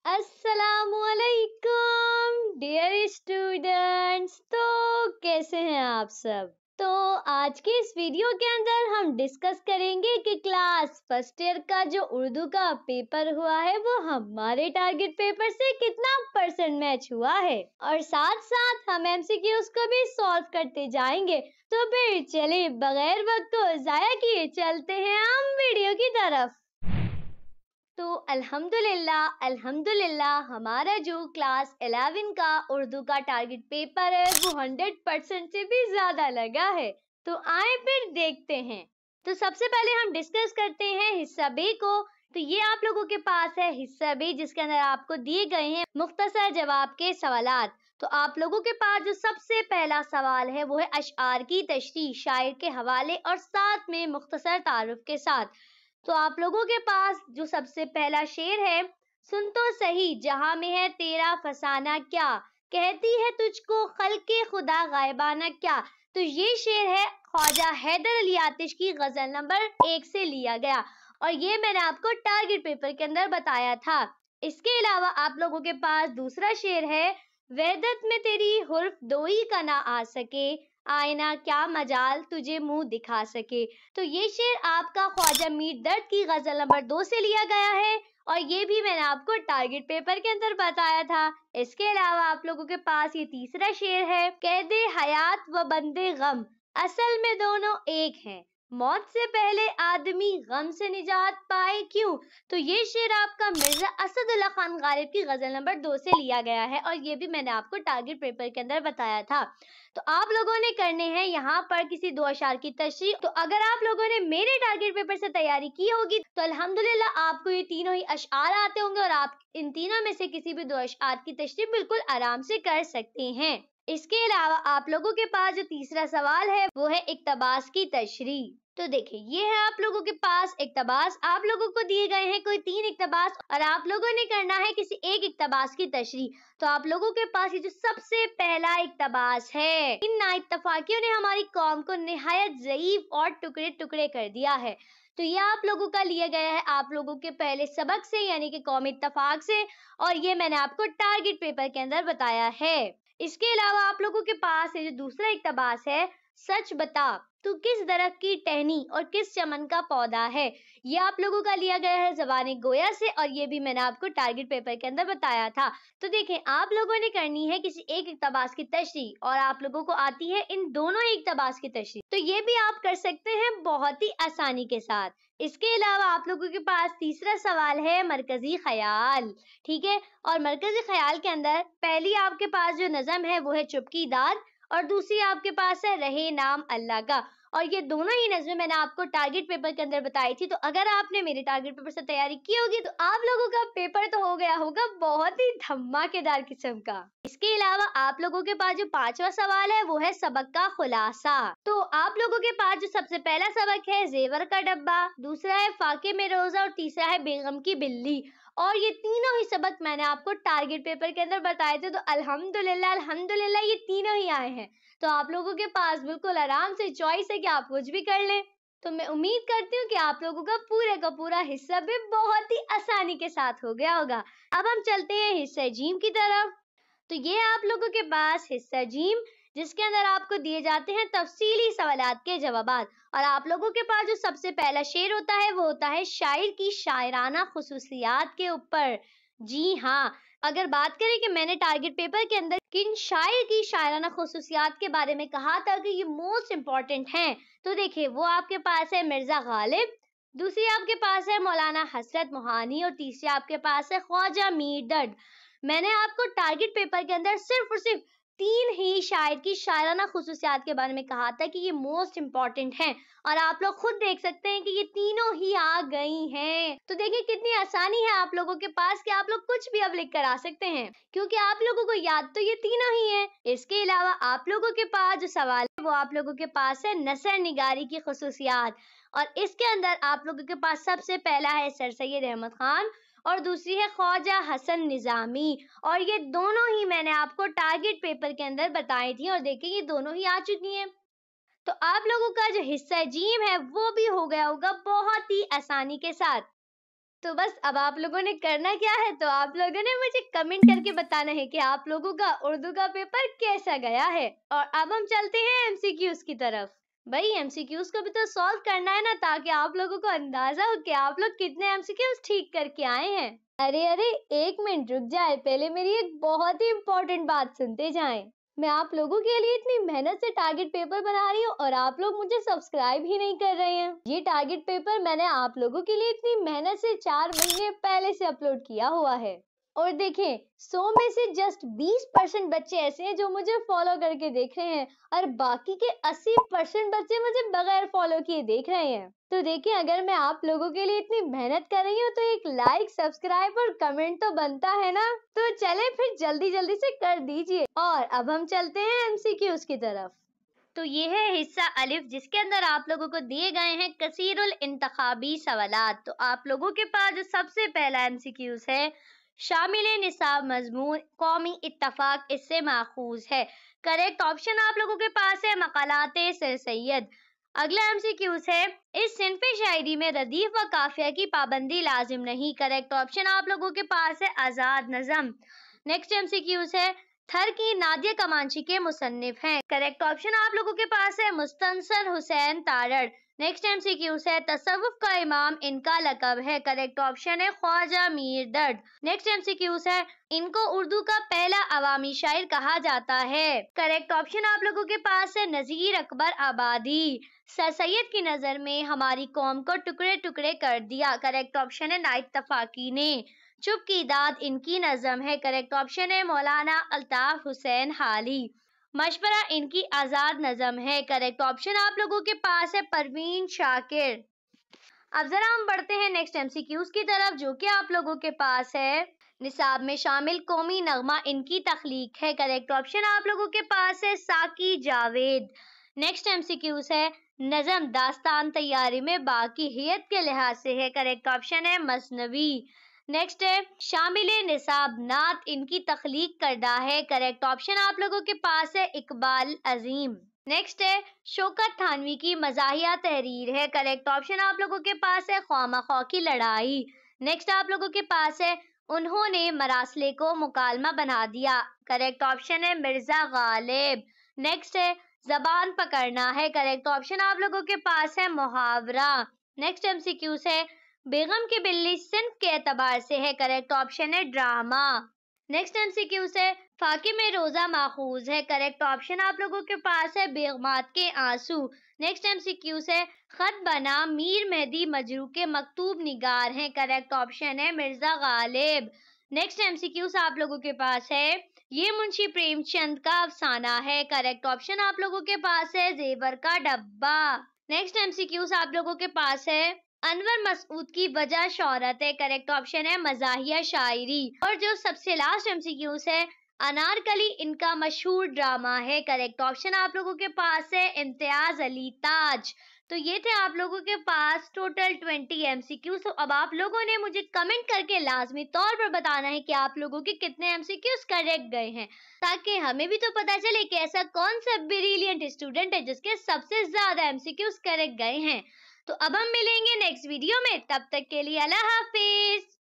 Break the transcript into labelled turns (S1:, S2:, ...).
S1: अस्सलामुअलैकुम dear students. तो कैसे हैं आप सब? तो आज के इस वीडियो के अंदर हम डिस्कस करेंगे कि क्लास फर्स्ट ईयर का जो उर्दू का पेपर हुआ है वो हमारे टारगेट पेपर से कितना परसेंट मैच हुआ है, और साथ साथ हम एमसीक्यूज को भी सॉल्व करते जाएंगे। तो फिर चलिए बगैर वक्त को जाया किए चलते हैं हम वीडियो की तरफ। तो अल्हम्दुलिल्लाह हमारा जो क्लास 11 का उर्दू का टारगेट पेपर है वो 100% से भी ज्यादा लगा है। तो आए फिर देखते हैं। तो सबसे पहले हम डिस्कस करते हैं हिस्सा बे को। तो ये आप लोगों के पास है हिस्सा बे, जिसके अंदर आपको दिए गए हैं मुख्तसर जवाब के सवालात। तो आप लोगों के पास जो सबसे पहला सवाल है वो है अशआर की तशरीह, शायर के हवाले और साथ में मुख्तसर तारुफ के साथ। तो आप लोगों के पास जो सबसे पहला शेर है, सुन तो सही जहां में है तेरा फसाना क्या, कहती है तुझको खल्के खुदा गायबाना क्या। तो ये शेर है ख्वाजा हैदर अली आतिश की गजल नंबर 1 से लिया गया, और ये मैंने आपको टारगेट पेपर के अंदर बताया था। इसके अलावा आप लोगों के पास दूसरा शेर है, वहदत में तेरी हुर्फ दोई का ना आ सके, आईना क्या मजाल तुझे मुंह दिखा सके। तो ये शेर आपका ख्वाजा मीर दर्द की गजल नंबर 2 से लिया गया है, और ये भी मैंने आपको टारगेट पेपर के अंदर बताया था। इसके अलावा आप लोगों के पास ये तीसरा शेर है, कैदे हयात व बंदे गम असल में दोनों एक हैं, मौत से पहले आदमी गम से निजात पाए क्यों। तो ये शेर आपका मिर्जा असदुल्ला खान गालिब की गजल नंबर 2 से लिया गया है, और ये भी मैंने आपको टारगेट पेपर के अंदर बताया था। तो आप लोगों ने करने हैं यहाँ पर किसी दो अशार की तशरीह। तो अगर आप लोगों ने मेरे टारगेट पेपर से तैयारी की होगी तो अल्हम्दुलिल्लाह आपको ये तीनों ही अशआर आते होंगे, और आप इन तीनों में से किसी भी दो अशआर की तशरीह बिल्कुल आराम से कर सकते हैं। इसके अलावा आप लोगों के पास जो तीसरा सवाल है वो है इक्तबास की तशरीह। तो देखिए ये है आप लोगों के पास इक्तबास। आप लोगों को दिए गए हैं कोई 3 इक्तबास, और आप लोगों ने करना है किसी एक इक्तबास की तशरीह। तो आप लोगों के पास ये जो सबसे पहला इक्तबास है, इन नाइत्तफाकियों ने हमारी कौम को निहायत ज़ईफ और टुकड़े टुकड़े कर दिया है। तो ये आप लोगों का लिया गया है आप लोगों के पहले सबक से, यानी कि कौमी इत्तफाक से, और ये मैंने आपको टारगेट पेपर के अंदर बताया है। इसके अलावा आप लोगों के पास ये जो दूसरा इक्तबास है, सच बता तू किस दरख्त की टहनी और किस चमन का पौधा है, ये आप लोगों का लिया गया है ज़बान गोया से, और ये भी मैंने आपको टारगेट पेपर के अंदर बताया था। तो देखें आप लोगों ने करनी है किसी एक इक्तबास की तशरीह, और आप लोगों को आती है इन दोनों इक्तबास की तशरीह। तो ये भी आप कर सकते हैं बहुत ही आसानी के साथ। इसके अलावा आप लोगों के पास तीसरा सवाल है मरकजी ख्याल, ठीक है। और मरकजी ख्याल के अंदर पहली आपके पास जो नज़म है वो है चुपकीदार, और दूसरी आपके पास है रहे नाम अल्लाह का। और ये दोनों ही नज़में मैंने आपको टारगेट पेपर के अंदर बताई थी। तो अगर आपने मेरे टारगेट पेपर से तैयारी की होगी तो आप लोगों का पेपर तो हो गया होगा बहुत ही धमाकेदार किस्म का। इसके अलावा आप लोगों के पास जो पांचवा सवाल है वो है सबक का खुलासा। तो आप लोगों के पास जो सबसे पहला सबक है जेवर का डब्बा, दूसरा है फाके में रोजा, और तीसरा है बेगम की बिल्ली। और ये तीनों ही सबक मैंने आपको टारगेट पेपर के अंदर बताए थे। तो अल्हम्दुलिल्लाह ये तीनों ही आए हैं। तो आप लोगों के पास बिल्कुल आराम से चॉइस है कि आप कुछ भी कर लें। तो मैं उम्मीद करती हूँ कि आप लोगों का पूरे का पूरा हिस्सा भी बहुत ही आसानी के साथ हो गया होगा। अब हम चलते हैं हिस्सा जीम की तरफ। तो ये आप लोगों के पास हिस्सा जीम, जिसके अंदर आपको दिए जाते हैं तफसीली सवालात के जवाबात, और आप लोगों के पास जो सबसे पहला शेर होता है वो होता है शायर की शायराना खुसूसियात के ऊपर। जी हाँ, अगर बात करें कि मैंने टारगेट पेपर के अंदर किन शायर की शायराना खुसूसियात के बारे में कहा था कि ये मोस्ट इम्पॉर्टेंट हैं, तो देखिए वो आपके पास है मिर्जा गालिब, दूसरी आपके पास है मौलाना हसरत मोहानी, और तीसरी आपके पास है ख्वाजा मीर दर्द। मैंने आपको टारगेट पेपर के अंदर सिर्फ और सिर्फ 3 ही शायर की शायराना खुसूसियात के बारे में कहा था कि ये मोस्ट इम्पॉर्टेंट हैं, और आप लोग खुद देख सकते हैं कि ये तीनों ही आ गई हैं। तो देखिए कितनी आसानी है आप लोगों के पास कि आप लोग कुछ भी अब लिख कर आ सकते हैं, क्योंकि आप लोगों को याद तो ये तीनों ही हैं। इसके अलावा आप लोगों के पास जो सवाल है वो आप लोगों के पास है नसर निगारी की खुसूसियात, और इसके अंदर आप लोगों के पास सबसे पहला है सर सैयद अहमद खान, और दूसरी है ख्वाजा हसन निजामी। और ये दोनों ही मैंने आपको टारगेट पेपर के अंदर बताई थी, और देखिए ये दोनों ही आ चुकी हैं। तो आप लोगों का जो हिस्सा जीम है वो भी हो गया होगा बहुत ही आसानी के साथ। तो बस अब आप लोगों ने करना क्या है, तो आप लोगों ने मुझे कमेंट करके बताना है कि आप लोगों का उर्दू का पेपर कैसा गया है। और अब हम चलते हैं एमसीक्यूज की तरफ। भाई एमसीक्यूज को भी तो सॉल्व करना है ना, ताकि आप लोगों को अंदाजा हो कि आप लोग कितने एमसीक्यूज ठीक करके आए हैं। अरे एक मिनट रुक जाए, पहले मेरी एक बहुत ही इम्पोर्टेंट बात सुनते जाएं। मैं आप लोगों के लिए इतनी मेहनत से टारगेट पेपर बना रही हूँ और आप लोग मुझे सब्सक्राइब ही नहीं कर रहे हैं। ये टारगेट पेपर मैंने आप लोगों के लिए इतनी मेहनत से 4 महीने पहले से अपलोड किया हुआ है। और देखें 100 में से जस्ट 20% बच्चे ऐसे हैं जो मुझे फॉलो करके देख रहे हैं और बाकी के 80% बच्चे मुझे बगैर फॉलो किए देख रहे हैं। तो देखिए, अगर मैं आप लोगों के लिए इतनी मेहनत कर रही हूँ तो एक लाइक, सब्सक्राइब और कमेंट तो बनता है ना। तो चले फिर जल्दी जल्दी से कर दीजिए। और अब हम चलते हैं एमसीक्यूज की तरफ। तो ये है हिस्सा अलिफ, जिसके अंदर आप लोगों को दिए गए हैं कसीरुल इंतखाबी सवालात। तो आप लोगों के पास जो सबसे पहला एमसीक्यूज है, शामिल निसाब मजमून कौमी इत्तफाक इससे माखूज है। करेक्ट ऑप्शन आप लोगों के पास है मकालाते सर सैयद। अगला एमसीक्यूज है, इस सिनफे शायरी में रदीफ व काफिया की पाबंदी लाजिम नहीं। करेक्ट ऑप्शन आप लोगों के पास है आजाद नज़म। नेक्स्ट एमसीक्यूज है, थर की नादिया कमांची के मुसन्निफ हैं। करेक्ट ऑप्शन आप लोगों के पास है मुस्तंसर हुसैन तारड़। नेक्स्ट एमसीक्यूज है, तसव्वुफ का इमाम इनका लकब है। करेक्ट ऑप्शन है ख्वाजा मीर दर्द। नेक्स्ट एमसीक्यूज है, इनको उर्दू का पहला अवामी शायर कहा जाता है। करेक्ट ऑप्शन आप लोगों के पास है नजीर अकबर आबादी। सर सैयद की नजर में हमारी कौम को टुकड़े टुकड़े कर दिया। करेक्ट ऑप्शन है नाइट तफाकी ने। चुप की दाद इनकी नज़म है। करेक्ट ऑप्शन है मौलाना अल्ताफ हुसैन हाली। मशवरा इनकी आजाद नज़म है। करेक्ट ऑप्शन आप लोगों के पास है परवीन शाकिर। अब जरा हम बढ़ते हैं नेक्स्ट एमसीक्यूज की तरफ, जो कि आप लोगों के पास है, निसाब में शामिल कौमी नगमा इनकी तख्लीक है। करेक्ट ऑप्शन आप लोगों के पास है साकी जावेद। नेक्स्ट एमसीक्यूज है, नज़म दास्तान तैयारी में बाकी हियत के लिहाज से है। करेक्ट ऑप्शन है मसनवी। नेक्स्ट है, शामिल निसाब नात इनकी तख्लीक करदा है। करेक्ट ऑप्शन आप लोगों के पास है इकबाल अजीम। नेक्स्ट है, शौकत थानवी की मज़ाहिया तहरीर है। करेक्ट ऑप्शन आप लोगों के पास है ख्वामा की लड़ाई। नेक्स्ट आप लोगों के पास है, उन्होंने मरासले को मुकालमा बना दिया। करेक्ट ऑप्शन है मिर्जा गालिब। नेक्स्ट है, जबान पकड़ना है। करेक्ट ऑप्शन आप लोगों के पास है मुहावरा। नेक्स्ट एमसीक्यूज है, बेगम की बिल्ली सिंफ के एतबार से है। करेक्ट ऑप्शन है ड्रामा। नेक्स्ट एमसीक्यू से, फाके में रोजा माखूज है। करेक्ट ऑप्शन आप लोगों के पास है बेगमात के आंसू। नेक्स्ट एमसीक्यू से, खत बना मीर मेहदी मजरू के मकतूब निगार हैं। करेक्ट ऑप्शन है मिर्जा गालिब। नेक्स्ट एमसीक्यू आप लोगों के पास है, ये मुंशी प्रेमचंद का अफसाना है। करेक्ट ऑप्शन आप लोगों के पास है जेवर का डब्बा। नेक्स्ट एमसीक्यूज आप लोगों के पास है, अनवर मसूद की वजह शोहरत है। करेक्ट ऑप्शन है मज़ाहिया शायरी। और जो सबसे लास्ट एमसीक्यूज है, अनारकली इनका मशहूर ड्रामा है। करेक्ट ऑप्शन आप लोगों के पास है इम्तियाज अली ताज। तो ये थे आप लोगों के पास टोटल 20 एमसीक्यूज। तो अब आप लोगों ने मुझे कमेंट करके लाजमी तौर पर बताना है कि आप लोगों के कितने एमसीक्यूज करेक्ट गए हैं, ताकि हमें भी तो पता चले कि ऐसा कौन सा ब्रिलियंट स्टूडेंट है जिसके सबसे ज्यादा एमसीक्यूज करेक्ट गए हैं। तो अब हम मिलेंगे नेक्स्ट वीडियो में, तब तक के लिए अल्लाह हाफिज।